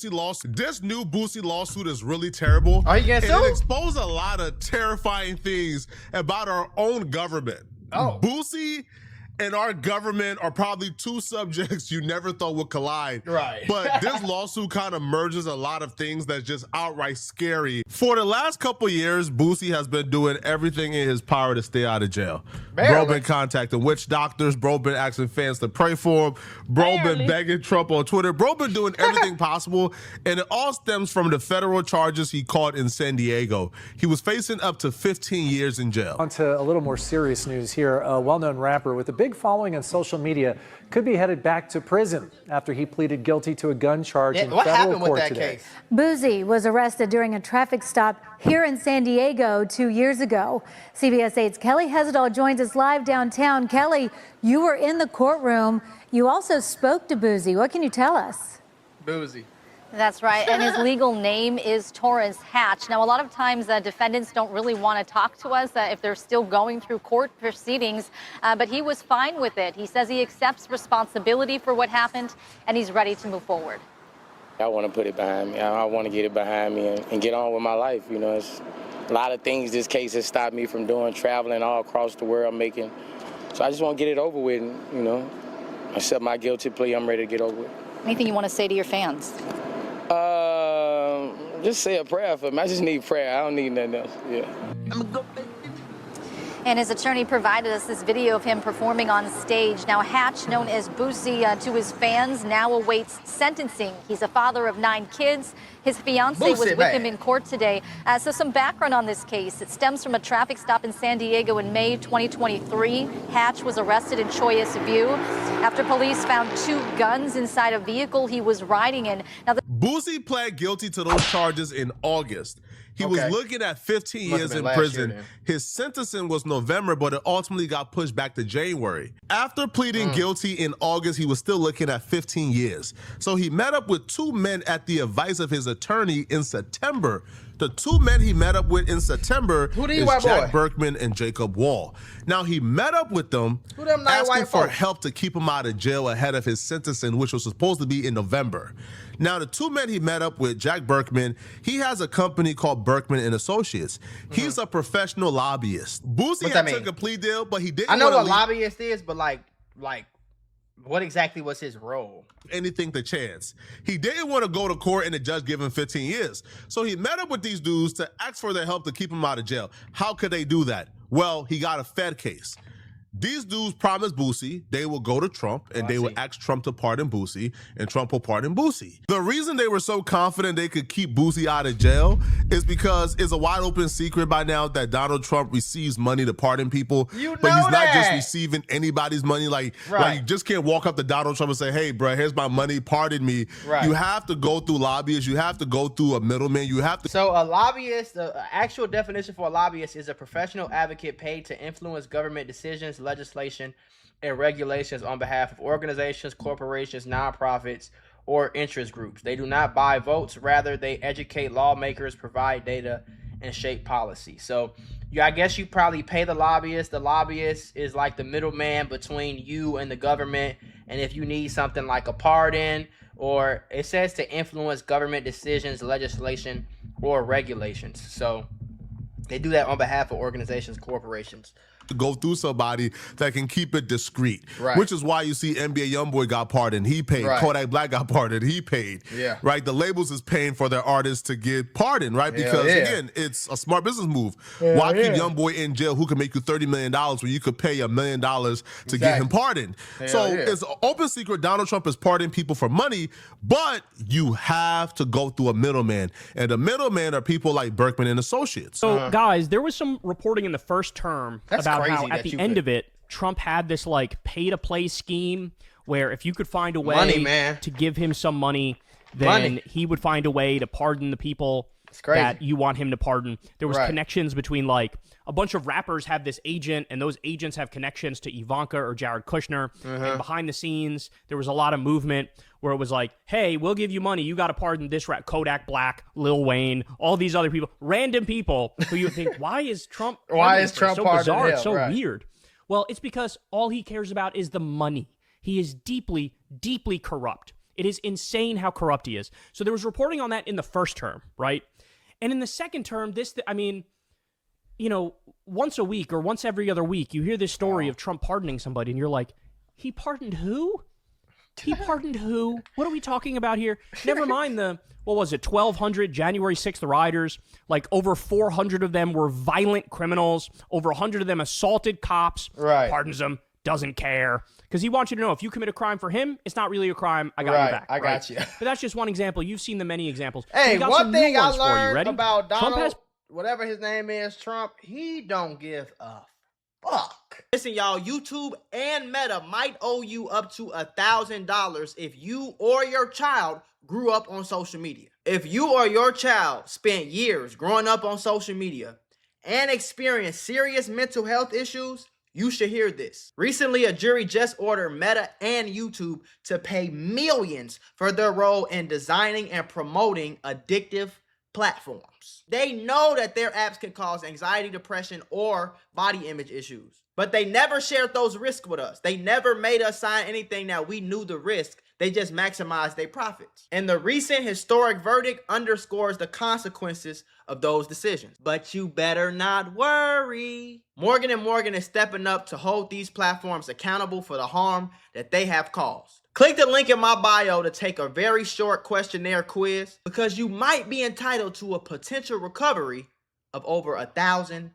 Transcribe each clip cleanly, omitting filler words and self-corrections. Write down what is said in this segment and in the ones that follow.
Boosie lawsuit. This new Boosie lawsuit is really terrible. Are you getting sued? sued? It exposed a lot of terrifying things about our own government. Oh. Boosie and our government are probably two subjects you never thought would collide. Right. But this lawsuit kind of merges a lot of things that's just outright scary. For the last couple years, Boosie has been doing everything in his power to stay out of jail. Bro been contacting witch doctors. Bro been asking fans to pray for him. Bro been begging Trump on Twitter. Bro been doing everything possible. And it all stems from the federal charges he caught in San Diego. He was facing up to 15 years in jail. On to a little more serious news here. A well-known rapper with a big following on social media could be headed back to prison after he pleaded guilty to a gun charge in federal court today. Boosie was arrested during a traffic stop here in San Diego 2 years ago. CBS 8's Kelly Hesdahl joins us live downtown. Kelly, you were in the courtroom. You also spoke to Boosie. What can you tell us? Boosie. That's right, and his legal name is Torrance Hatch. Now, a lot of times defendants don't really want to talk to us if they're still going through court proceedings, but he was fine with it. He says he accepts responsibility for what happened, and he's ready to move forward. I want to put it behind me. I want to get it behind me and get on with my life. You know, it's a lot of things this case has stopped me from doing, traveling all across the world, making. So I just want to get it over with, and, you know, accept my guilty plea. I'm ready to get over it. Anything you want to say to your fans? Just say a prayer for me. I just need prayer. I don't need nothing else. Yeah. And his attorney provided us this video of him performing on stage. Now, Hatch, known as Boosie to his fans, now awaits sentencing. He's a father of 9 kids. His fiancée was with him in court today. So some background on this case. It stems from a traffic stop in San Diego in May 2023. Hatch was arrested in Choyas View after police found 2 guns inside a vehicle he was riding in. Now, Boosie pled guilty to those charges in August. He was looking at 15 years in prison. His sentencing was November, but it ultimately got pushed back to January. After pleading guilty in August, he was still looking at 15 years. So he met up with 2 men at the advice of his attorney in September. The 2 men he met up with in September is Jack Berkman and Jacob Wall. Now, he met up with them asking for help to keep him out of jail ahead of his sentencing, which was supposed to be in November. Now, the 2 men he met up with, Jack Berkman, he has a company called Berkman and Associates. He's a professional lobbyist. Boosie had took a plea deal, but he didn't. I know what lobbyist is, but like, what exactly was his role? Anything to chance. He didn't want to go to court and the judge give him 15 years. So he met up with these dudes to ask for their help to keep him out of jail. How could they do that? Well, he got a Fed case. These dudes promised Boosie they will go to Trump and they would ask Trump to pardon Boosie, and Trump will pardon Boosie. The reason they were so confident they could keep Boosie out of jail is because it's a wide open secret by now that Donald Trump receives money to pardon people. But he's not just receiving anybody's money. Like you just can't walk up to Donald Trump and say, hey, bro, here's my money, pardon me. You have to go through lobbyists. You have to go through a middleman. You have to. So a lobbyist, the actual definition for a lobbyist is a professional advocate paid to influence government decisions, legislation, and regulations on behalf of organizations, corporations, nonprofits, or interest groups. They do not buy votes. Rather, they educate lawmakers, provide data, and shape policy. So I guess you probably pay the lobbyist. The lobbyist is like the middleman between you and the government. And if you need something like a pardon, or it says to influence government decisions, legislation, or regulations. So they do that on behalf of organizations, corporations. To go through somebody that can keep it discreet, which is why you see NBA YoungBoy got pardoned, he paid. Kodak Black got pardoned, he paid. Right, the labels is paying for their artists to get pardoned, right? Because again, it's a smart business move. Why keep YoungBoy in jail who can make you $30 million when you could pay $1 million to get him pardoned? So it's an open secret. Donald Trump is pardoning people for money, but you have to go through a middleman, and the middleman are people like Berkman and Associates. So guys, there was some reporting in the first term about how at the end of it, Trump had this like pay-to-play scheme where if you could find a way to give him some money, then he would find a way to pardon the people that you want him to pardon. There was connections between like a bunch of rappers have this agent, and those agents have connections to Ivanka or Jared Kushner. And behind the scenes, there was a lot of movement where it was like, hey, we'll give you money. You got to pardon this rap, Kodak Black, Lil Wayne, all these other people, random people who you would think, why is Trump so bizarre? It's so weird. Well, it's because all he cares about is the money. He is deeply, deeply corrupt. It is insane how corrupt he is. So there was reporting on that in the first term, right? And in the second term, once a week or once every other week, you hear this story of Trump pardoning somebody, and you're like, he pardoned who? He pardoned who? What are we talking about here? Never mind 1,200 January 6th rioters. Like over 400 of them were violent criminals. Over 100 of them assaulted cops. Right. Pardons them. Doesn't care. Because he wants you to know, if you commit a crime for him, it's not really a crime. I got you back. I got you. But that's just one example. You've seen the many examples. Hey, one thing I learned about Donald, whatever his name is, Trump, he don't give a fuck. Listen, y'all, YouTube and Meta might owe you up to $1,000 if you or your child grew up on social media. If you or your child spent years growing up on social media and experienced serious mental health issues, you should hear this. Recently, a jury just ordered Meta and YouTube to pay millions for their role in designing and promoting addictive platforms. They know that their apps can cause anxiety, depression, or body image issues, but they never shared those risks with us. They never made us sign anything that we knew the risk. They just maximized their profits. And the recent historic verdict underscores the consequences of those decisions. But you better not worry. Morgan & Morgan is stepping up to hold these platforms accountable for the harm that they have caused. Click the link in my bio to take a very short questionnaire quiz, because you might be entitled to a potential recovery of over $1,000.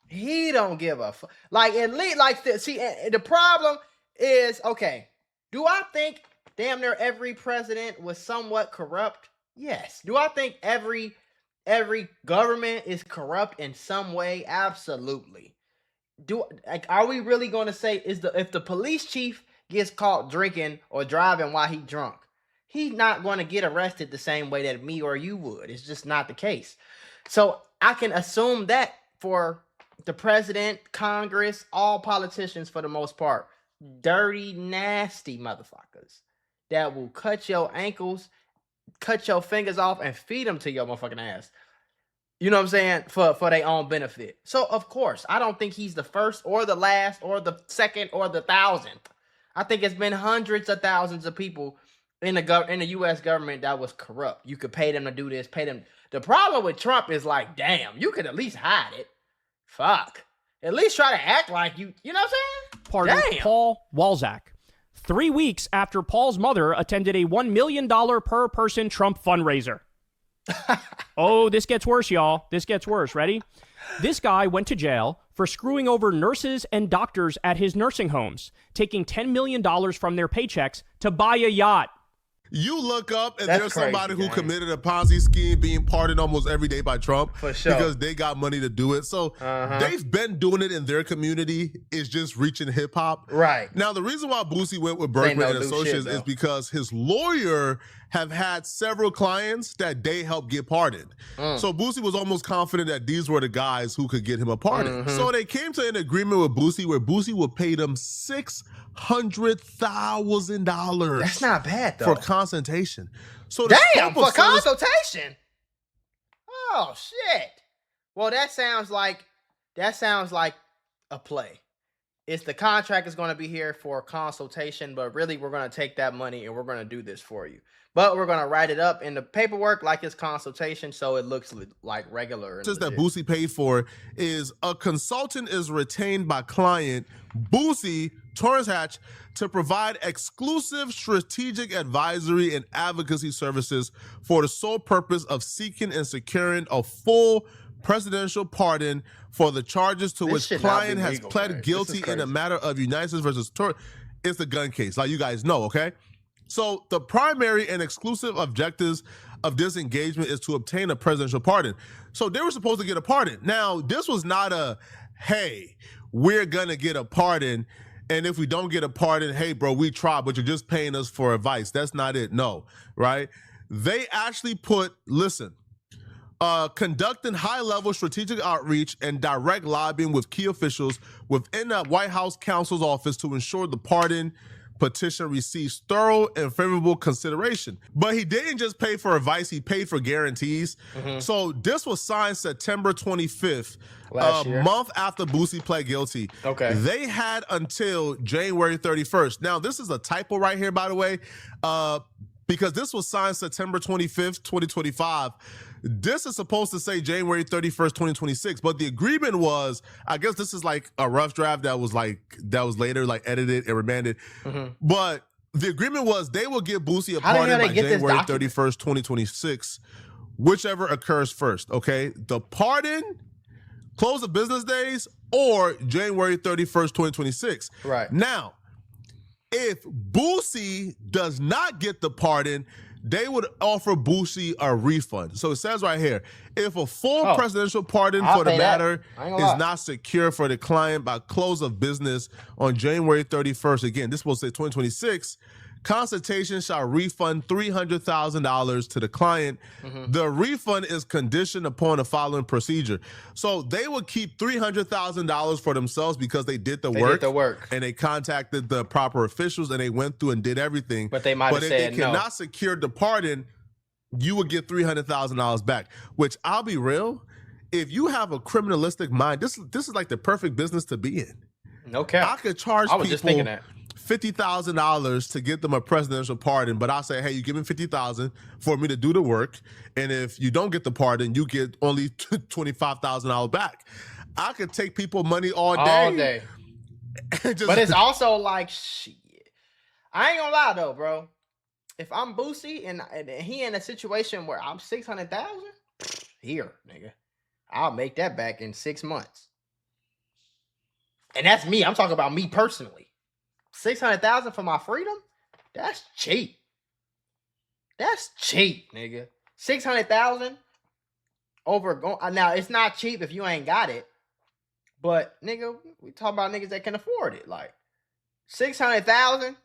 He don't give a fuck. Like, at least, the problem is, okay, do I think damn near every president was somewhat corrupt? Yes. Do I think every government is corrupt in some way? Absolutely. Are we really going to say, if the police chief gets caught drinking or driving while he's drunk, he's not going to get arrested the same way that me or you would? It's just not the case. So I can assume that for the president, Congress, all politicians for the most part, dirty, nasty motherfuckers that will cut your ankles, cut your fingers off, and feed them to your motherfucking ass. You know what I'm saying? For their own benefit. So, of course, I don't think he's the first or the last or the second or the 1,000th. I think it's been hundreds of thousands of people in the U.S. government that was corrupt. You could pay them to do this, pay them. The problem with Trump is like, damn, you could at least hide it. Fuck. At least try to act like you know what I'm saying? Pardon Paul Walzak. 3 weeks after Paul's mother attended a $1 million per person Trump fundraiser. Oh, this gets worse, y'all. This gets worse. Ready? This guy went to jail for screwing over nurses and doctors at his nursing homes, taking $10 million from their paychecks to buy a yacht. You look up and there's somebody who committed a Ponzi scheme being pardoned almost every day by Trump. For sure. Because they got money to do it. So they've been doing it in their community. It's just reaching hip hop. Right. Now, the reason why Boosie went with Berkman and Associates is because his lawyer have had several clients that they helped get pardoned. So Boosie was almost confident that these were the guys who could get him a pardon. So they came to an agreement with Boosie where Boosie would pay them $600,000. That's not bad, though. For consultation. So damn, for consultation? Oh, shit. Well, that sounds like a play. It's the contract is going to be here for consultation, but really we're going to take that money and we're going to do this for you. But we're going to write it up in the paperwork like it's consultation, so it looks like regular. Just that Boosie paid for is a consultant is retained by client Boosie Torrance Hatch to provide exclusive strategic advisory and advocacy services for the sole purpose of seeking and securing a full presidential pardon for the charges to which client has pled guilty in a matter of United States versus Torrance. It's the gun case, like you guys know, okay? So the primary and exclusive objectives of this engagement is to obtain a presidential pardon. So they were supposed to get a pardon. Now, this was not a, hey, we're going to get a pardon, and if we don't get a pardon, hey, bro, we tried, but you're just paying us for advice. That's not it. No, right? They actually put, listen, conducting high-level strategic outreach and direct lobbying with key officials within the White House counsel's office to ensure the pardon petition receives thorough and favorable consideration. But he didn't just pay for advice, he paid for guarantees. So this was signed September 25th, a month after Boosie pled guilty. Okay. They had until January 31st. Now, this is a typo right here, by the way, because this was signed September 25th, 2025. This is supposed to say January 31st, 2026, but the agreement was, I guess this is like a rough draft that was later like edited and remanded. But the agreement was they will give Boosie a pardon by January 31st, 2026, whichever occurs first, okay? The pardon, close of business days, or January 31st, 2026. Right. Now, if Boosie does not get the pardon, they would offer Boosie a refund. So it says right here, if a full presidential pardon for the matter is not secure for the client by close of business on January 31st, again, this will say 2026, consultation shall refund $300,000 to the client. The refund is conditioned upon the following procedure. So they would keep $300,000 for themselves because they did the work. And they contacted the proper officials and they went through and did everything. But they might have said no. If they cannot secure the pardon, you would get $300,000 back, which I'll be real, if you have a criminalistic mind, this is like the perfect business to be in. No cap. I could charge people just thinking that. $50,000 to get them a presidential pardon, but I'll say, hey, you give me $50,000 for me to do the work, and if you don't get the pardon, you get only $25,000 back. I could take people money all day. But it's also like, shit. I ain't gonna lie though, bro. If I'm Boosie and he in a situation where I'm 600,000, here, nigga, I'll make that back in 6 months. And that's me. I'm talking about me personally. 600,000 for my freedom? That's cheap. That's cheap, nigga. 600,000 over now. It's not cheap if you ain't got it, but nigga, we talk about niggas that can afford it. Like 600,000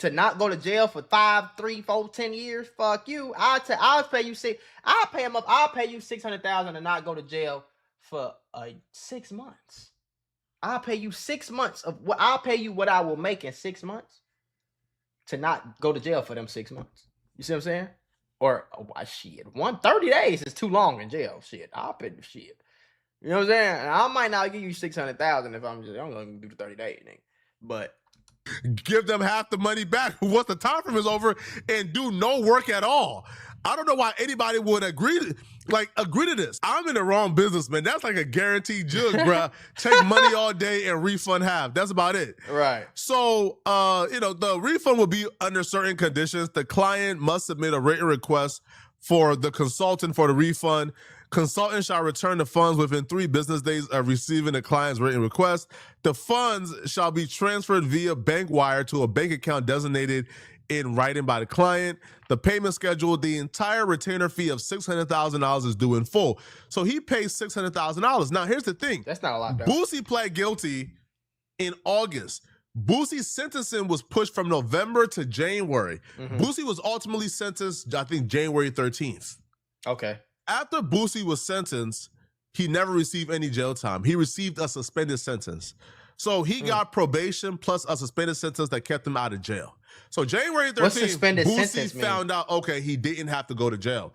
to not go to jail for 5, 3, 4, 10 years. Fuck you. I'll pay you I'll pay him up. I'll pay you 600,000 to not go to jail for 6 months. I'll pay you 6 months of what I'll pay you what I will make in 6 months to not go to jail for them 6 months. You see what I'm saying? Or shit, 130 days is too long in jail. Shit, I'll pay the shit. You know what I'm saying? And I might not give you 600,000 if I'm gonna do the 30 days thing, but give them half the money back once the time frame is over and do no work at all. I don't know why anybody would agree to this. I'm in the wrong business, man. That's like a guaranteed jug, bro. Take money all day and refund half. That's about it. Right. So, the refund will be under certain conditions. The client must submit a written request for the consultant for the refund. Consultant shall return the funds within 3 business days of receiving the client's written request. The funds shall be transferred via bank wire to a bank account designated in writing by the client. The payment schedule, the entire retainer fee of $600,000 is due in full. So he pays $600,000. Now, here's the thing. That's not a lot, though. Boosie pled guilty in August. Boosie's sentencing was pushed from November to January. Boosie was ultimately sentenced, I think, January 13th. Okay. After Boosie was sentenced, he never received any jail time. He received a suspended sentence. So he got probation plus a suspended sentence that kept him out of jail. So January 13th, Boosie found out, okay, he didn't have to go to jail,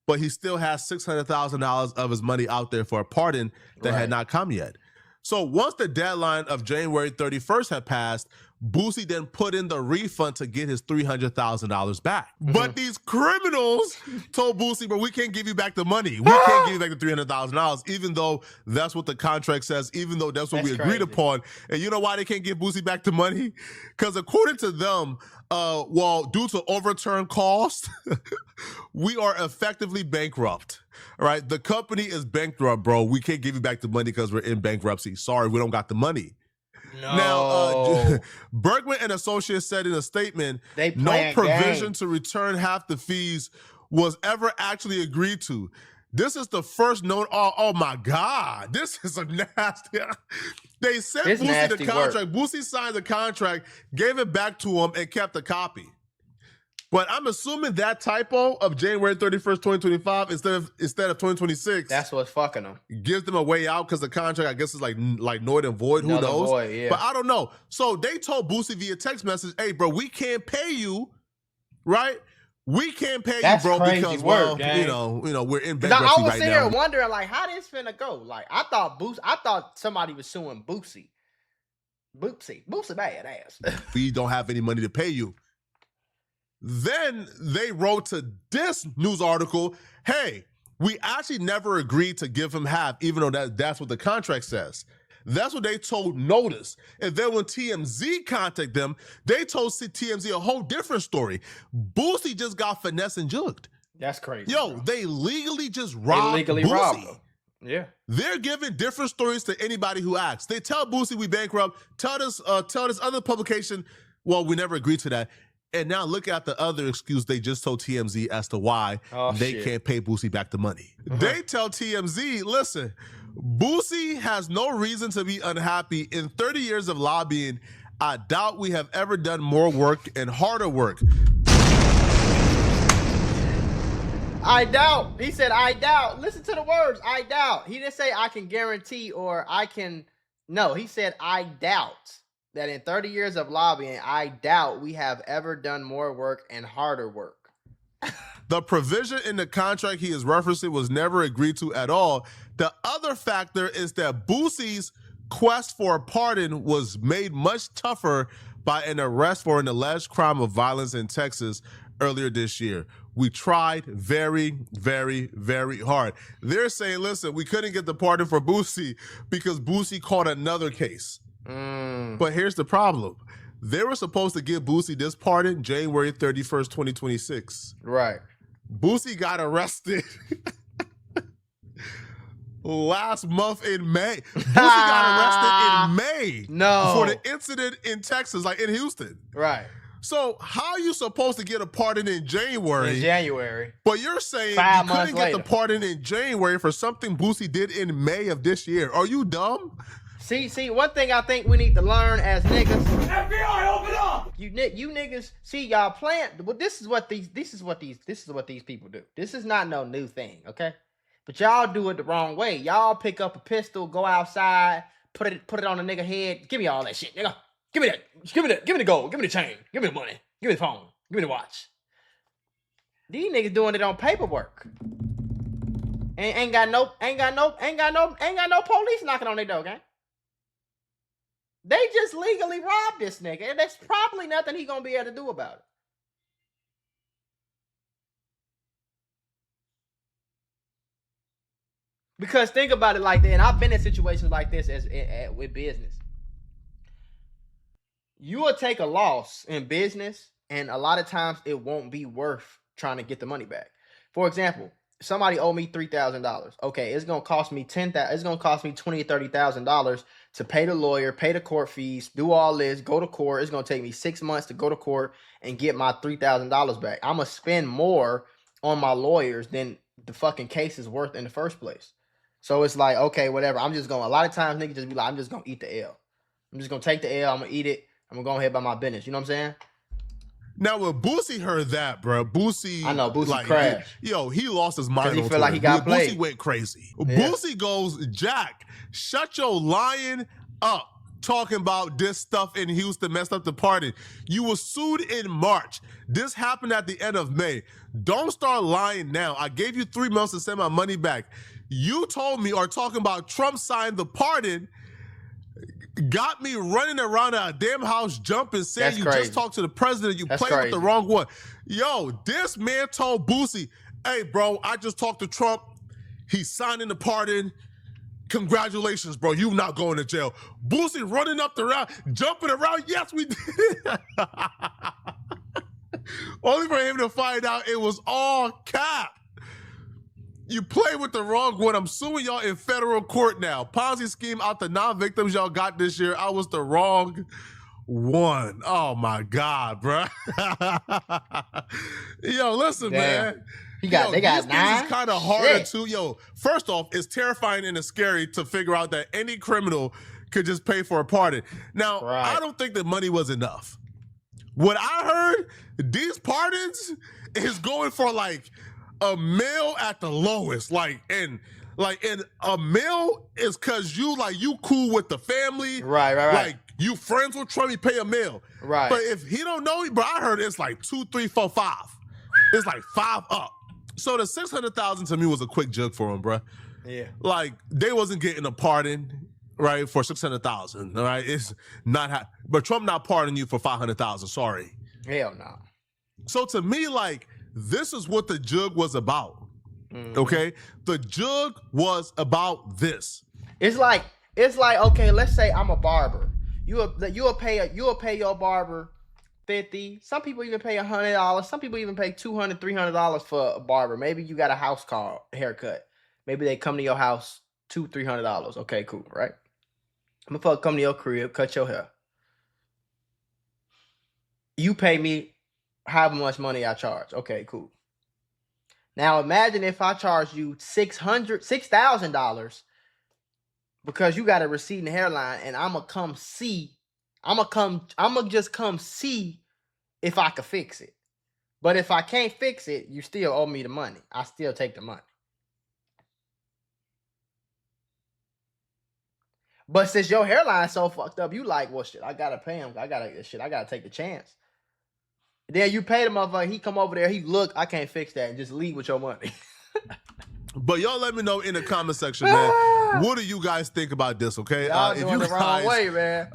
but he still has $600,000 of his money out there for a pardon that had not come yet. So once the deadline of January 31st had passed, Boosie then put in the refund to get his $300,000 back. But these criminals told Boosie, but we can't give you back the money. We can't give you back the $300,000, even though that's what the contract says, even though that's what we agreed upon. And you know why they can't give Boosie back the money? Because according to them, due to overturned costs, we are effectively bankrupt. All right, the company is bankrupt, bro. We can't give you back the money because we're in bankruptcy. Sorry, we don't got the money. No. Now, Bergman and Associates said in a statement, no provision to return half the fees was ever actually agreed to. This is the first known. Oh my God, this is a nasty. They sent Boosie the contract. Boosie signed the contract, gave it back to him, and kept a copy. But I'm assuming that typo of January 31st, 2025 instead of 2026. That's what's fucking them. Gives them a way out because the contract, I guess, is like void and void. Who knows? Void, yeah. But I don't know. So they told Boosie via text message, "Hey, bro, we can't pay you, right? We can't pay you, bro, because you know, we're in bankruptcy right now." I was sitting here wondering, like, how this finna go? Like, I thought somebody was suing Boosie. Boosie badass. We don't have any money to pay you. Then they wrote to this news article, "Hey, we actually never agreed to give him half, even though that's what the contract says." That's what they told Notice. And then when TMZ contacted them, they told TMZ a whole different story. Boosie just got finessed and jugged. That's crazy. Yo, bro. They legally just robbed Boosie. Him. Yeah. They're giving different stories to anybody who asks. They tell Boosie we bankrupt, tell this other publication, well, we never agreed to that. And now look at the other excuse they just told TMZ as to why they can't pay Boosie back the money. They tell TMZ, listen, Boosie has no reason to be unhappy. In 30 years of lobbying, I doubt we have ever done more work and harder work. I doubt. He said, I doubt. Listen to the words. I doubt. He didn't say I can guarantee or I can. No, he said, I doubt that in 30 years of lobbying, I doubt we have ever done more work and harder work. The provision in the contract he is referencing was never agreed to at all. The other factor is that Boosie's quest for a pardon was made much tougher by an arrest for an alleged crime of violence in Texas earlier this year. We tried very, very, very hard. They're saying, listen, we couldn't get the pardon for Boosie because Boosie caught another case. But here's the problem. They were supposed to give Boosie this pardon January 31st, 2026. Right. Boosie got arrested last month in May. Boosie got arrested in May for the incident in Texas, like in Houston. Right. So how are you supposed to get a pardon in January? But you're saying you couldn't get the pardon in January for something Boosie did in May of this year. Are you dumb? See, one thing I think we need to learn as niggas. FBI, open up! You niggas, see y'all playing. Well, this is what these people do. This is not no new thing, okay? But y'all do it the wrong way. Y'all pick up a pistol, go outside, put it on a nigga head. Give me all that shit, nigga. Give me that. Give me the gold. Give me the chain. Give me the money. Give me the phone. Give me the watch. These niggas doing it on paperwork. Ain't got no police knocking on their door, gang. They just legally robbed this nigga, and there's probably nothing he gonna be able to do about it. Because think about it like that, and I've been in situations like this with business. You will take a loss in business, and a lot of times it won't be worth trying to get the money back. For example, somebody owed me $3,000. Okay, it's gonna cost me $10,000. It's gonna cost me $20,000 or $30,000 to pay the lawyer, pay the court fees, do all this, go to court. It's gonna take me 6 months to go to court and get my $3,000 back. I'm gonna spend more on my lawyers than the fucking case is worth in the first place. So it's like, okay, whatever. A lot of times niggas just be like, I'm just gonna eat the L. I'm just gonna take the L. I'm gonna eat it. I'm gonna go ahead by my business. You know what I'm saying? Now, when Boosie heard that, bro, I know Boosie crashed. Yo, he lost his mind. He felt like he got played. Boosie went crazy. Yeah. Boosie goes, Jack, shut your lying up. Talking about this stuff in Houston messed up the party. You were sued in March. This happened at the end of May. Don't start lying now. I gave you 3 months to send my money back. You told me, or talking about Trump signed the pardon, got me running around a damn house jumping, saying you just talked to the president, you played with the wrong one. Yo, this man told Boosie, hey, bro, I just talked to Trump. He's signing the pardon. Congratulations, bro. You not going to jail. Boosie running up the round, jumping around. Yes, we did. Only for him to find out it was all cap. You play with the wrong one. I'm suing y'all in federal court now. Ponzi scheme out the non-victims y'all got this year. I was the wrong one. Oh my God, bro. Yo, listen, man. They got 9. This is kind of harder to. Yo, first off, it's terrifying and it's scary to figure out that any criminal could just pay for a pardon. Now, I don't think the money was enough. What I heard, these pardons is going for like a mil at the lowest. And a mil is cause you cool with the family. Right. Like you friends with Trump, you pay a mil. Right. But if he don't know you, bro, I heard it's like 2, 3, 4, 5. It's like 5 up. So the 600,000 to me was a quick jug for him, bro. Yeah. Like they wasn't getting a pardon, right, for 600,000. All right, it's not. But Trump not pardoning you for 500,000. Sorry. Hell no. So to me, like this is what the jug was about. Okay, the jug was about this. It's like okay, let's say I'm a barber. You'll pay your barber $50. Some people even pay $100. Some people even pay $200, $300 for a barber. Maybe you got a house call haircut. Maybe they come to your house $200, $300. Okay, cool, right? I'm gonna come to your crib, cut your hair. You pay me however much money I charge. Okay, cool. Now imagine if I charge you $6,000 because you got a receding hairline, and I'ma just come see if I could fix it. But if I can't fix it, you still owe me the money. I still take the money. But since your hairline's so fucked up, you like, well, shit, I gotta pay him. I gotta take the chance. Then you pay the motherfucker, he come over there, he look, I can't fix that, and just leave with your money. But y'all let me know in the comment section, man. What do you guys think about this, okay? Y'all doing the wrong way, man.